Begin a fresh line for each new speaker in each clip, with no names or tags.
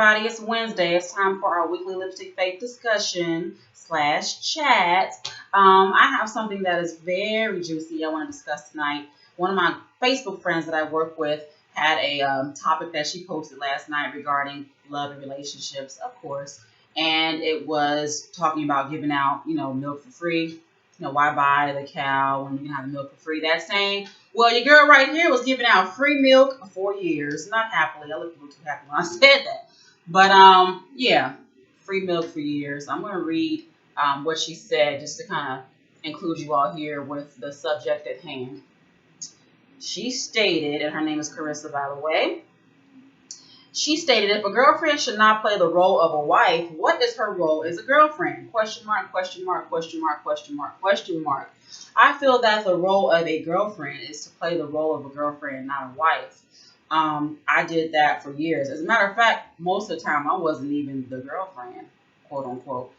everybody. It's Wednesday. It's time for our weekly lipstick faith discussion slash chat. I have something that is very juicy I want to discuss tonight. One of my Facebook friends that I work with had a topic that she posted last night regarding love and relationships, of course. And it was talking about giving out, milk for free. Why buy the cow when you can have the milk for free? That's saying, well, your girl right here was giving out free milk for years. Not happily. I looked a little too happy when I said that. But yeah, free milk for years. I'm going to read what she said just to kind of include you all here with the subject at hand. She stated, and her name is Carissa, by the way. She stated, if a girlfriend should not play the role of a wife, what is her role as a girlfriend? Question mark, question mark, question mark, question mark, question mark. I feel that the role of a girlfriend is to play the role of a girlfriend, not a wife. I did that for years. As a matter of fact, most of the time I wasn't even the girlfriend, quote unquote.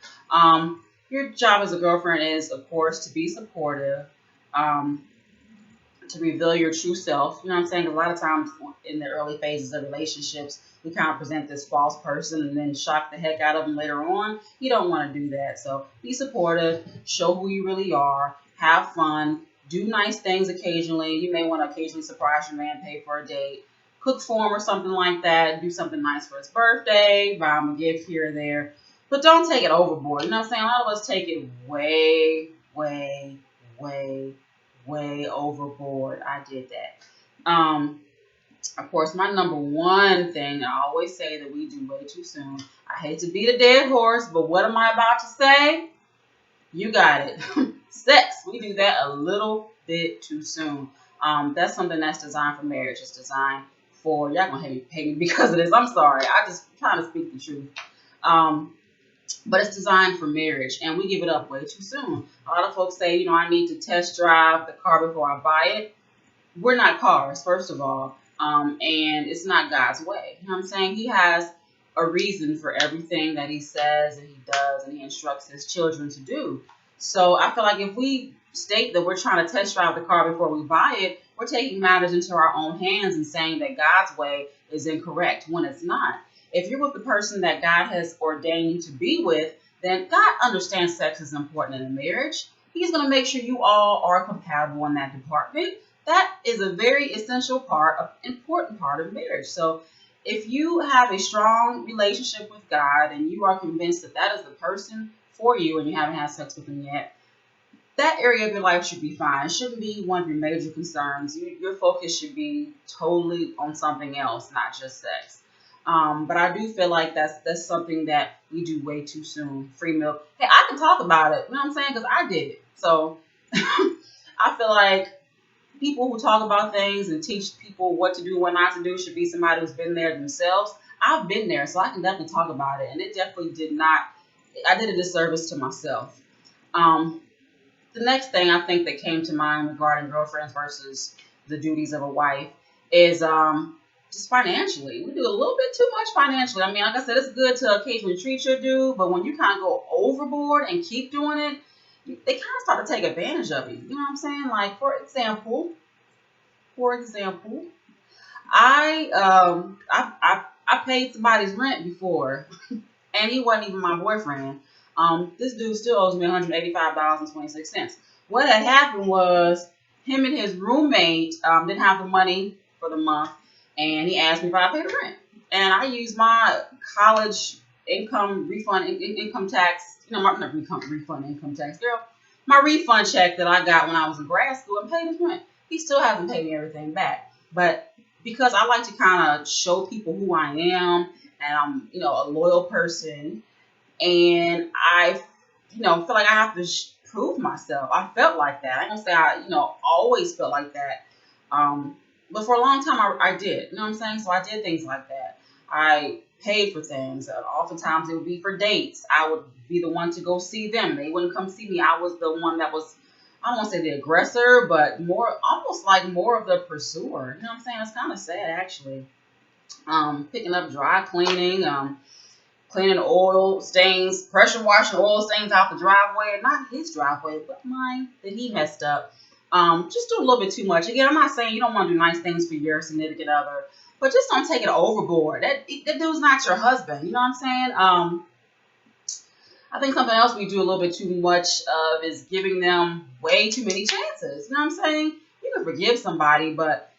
Your job as a girlfriend is, of course, to be supportive, to reveal your true self. You know what I'm saying? A lot of times in the early phases of relationships, we kind of present this false person and then shock the heck out of them later on. You don't want to do that. So be supportive, show who you really are, have fun, do nice things occasionally. You may want to occasionally surprise your man, pay for a date, cook for him or something like that, do something nice for his birthday, buy him a gift here or there. But don't take it overboard. You know what I'm saying? A lot of us take it way, way, way, way overboard. I did that. Of course, my number one thing, I always say that we do way too soon. I hate to beat a dead horse, but what am I about to say? You got it. Sex. We do that a little bit too soon. That's something that's designed for marriage. It's designed for, y'all gonna hate me because of this. I'm sorry. I just trying to speak the truth. But it's designed for marriage, and we give it up way too soon. A lot of folks say, I need to test drive the car before I buy it. We're not cars, first of all, and it's not God's way. You know what I'm saying? He has a reason for everything that he says and he does and he instructs his children to do. So I feel like if we state that we're trying to test drive the car before we buy it, we're taking matters into our own hands and saying that God's way is incorrect when it's not. If you're with the person that God has ordained you to be with, then God understands sex is important in a marriage. He's going to make sure you all are compatible in that department. That is a very essential part, important part of marriage. So if you have a strong relationship with God and you are convinced that that is the person for you and you haven't had sex with him yet, that area of your life should be fine. It shouldn't be one of your major concerns. Your focus should be totally on something else, not just sex. But I do feel like that's something that we do way too soon. Free milk. Hey, I can talk about it. You know what I'm saying? Because I did it. So I feel like people who talk about things and teach people what to do, what not to do, should be somebody who's been there themselves. I've been there, so I can definitely talk about it. And it definitely I did a disservice to myself. The next thing I think that came to mind regarding girlfriends versus the duties of a wife is just financially. We do a little bit too much financially. I mean, like I said, it's good to occasionally treat your dude, but when you kind of go overboard and keep doing it, they kind of start to take advantage of you. You know what I'm saying? Like, for example, I paid somebody's rent before, and he wasn't even my boyfriend. This dude still owes me $185.26. What had happened was him and his roommate didn't have the money for the month, and he asked me if I paid the rent. And I used my college income refund, income tax, not refund income tax, girl, my refund check that I got when I was in grad school and paid his rent. He still hasn't paid me everything back. But because I like to kind of show people who I am, and I'm, a loyal person, and I, feel like I have to prove myself. I felt like that. I don't say I, always felt like that. But for a long time, I did. You know what I'm saying? So I did things like that. I paid for things. Oftentimes, it would be for dates. I would be the one to go see them. They wouldn't come see me. I was the one that was, I don't want to say the aggressor, but almost like more of the pursuer. You know what I'm saying? It's kind of sad, actually. Picking up dry cleaning, cleaning oil stains, pressure washing oil stains out the driveway. Not his driveway, but mine that he messed up. Just do a little bit too much. Again, I'm not saying you don't want to do nice things for your significant other, but just don't take it overboard. That dude's not your husband. You know what I'm saying? I think something else we do a little bit too much of is giving them way too many chances. You know what I'm saying? You can forgive somebody, but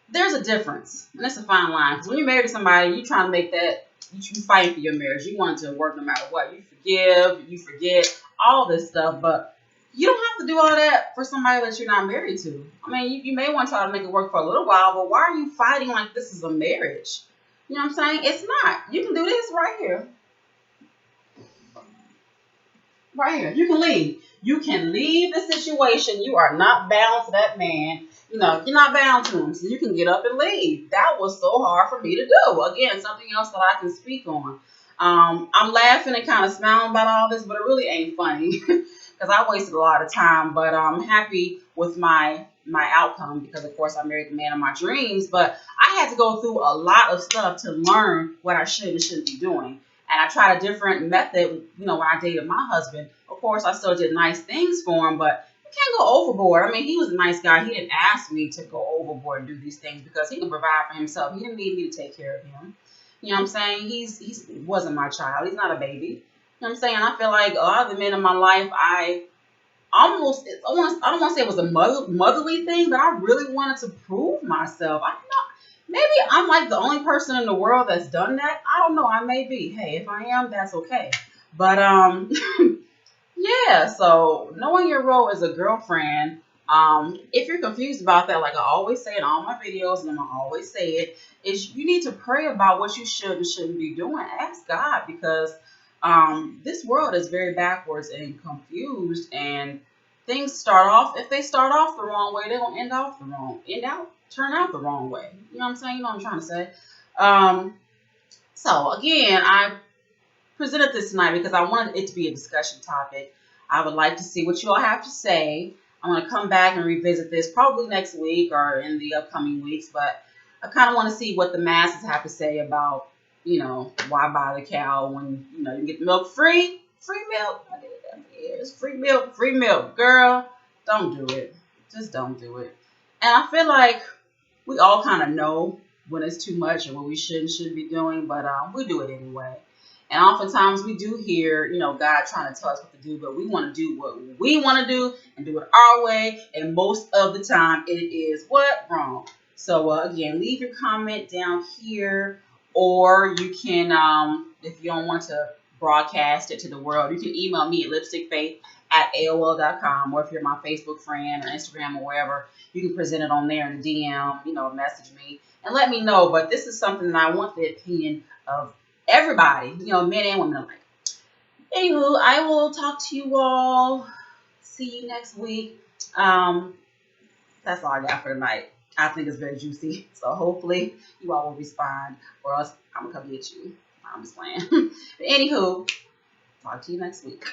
there's a difference, and it's a fine line. Because when you're married to somebody, you're trying to make that you fight for your marriage. You want it to work no matter what. You forgive, you forget, all this stuff, but you don't have to do all that for somebody that you're not married to. I mean, you may want to try to make it work for a little while, but why are you fighting like this is a marriage? You know what I'm saying? It's not. You can do this right here. Right here. You can leave. You can leave the situation. You are not bound to that man. You know, you're not bound to him. So you can get up and leave. That was so hard for me to do. Again, something else that I can speak on. I'm laughing and kind of smiling about all this, but it really ain't funny because I wasted a lot of time. But I'm happy with my outcome because, of course, I married the man of my dreams. But I had to go through a lot of stuff to learn what I should and shouldn't be doing. And I tried a different method, you know, when I dated my husband. Of course, I still did nice things for him, but you can't go overboard. I mean, he was a nice guy. He didn't ask me to go overboard and do these things because he could provide for himself. He didn't need me to take care of him. You know what I'm saying? He wasn't my child. He's not a baby. You know what I'm saying? I feel like a lot of the men in my life, I don't want to say it was a motherly thing, but I really wanted to prove myself. I don't know. Maybe I'm like the only person in the world that's done that. I don't know. I may be. Hey, if I am, that's okay. But yeah. So knowing your role as a girlfriend, if you're confused about that, like I always say in all my videos, and I'm gonna always say it, is you need to pray about what you should and shouldn't be doing. Ask God because this world is very backwards and confused, and things start off. If they start off the wrong way, they're gonna turn out the wrong way. You know what I'm saying? You know what I'm trying to say. Um, so again, I presented this tonight because I wanted it to be a discussion topic. I would like to see what you all have to say. I'm going to come back and revisit this probably next week or in the upcoming weeks, but I kind of want to see what the masses have to say about, you know, why buy the cow when, you know, you can get the milk free? Free milk? I did that for years. Free milk. Girl, don't do it. Just don't do it. And I feel like we all kind of know when it's too much and what we should be doing, but we do it anyway. And oftentimes we do hear, you know, God trying to tell us what to do, but we want to do what we want to do and do it our way. And most of the time it is what? Wrong. So again, leave your comment down here, or you can, if you don't want to broadcast it to the world, you can email me at lipstickfaith@aol.com, or if you're my Facebook friend or Instagram or wherever, you can present it on there in the DM, you know, message me and let me know. But this is something that I want the opinion of everybody, you know, men and women alike. Anywho, I will talk to you all. See you next week. That's all I got for tonight. I think it's very juicy. So hopefully you all will respond, or else I'm going to come get you. I'm just playing. But anywho, talk to you next week.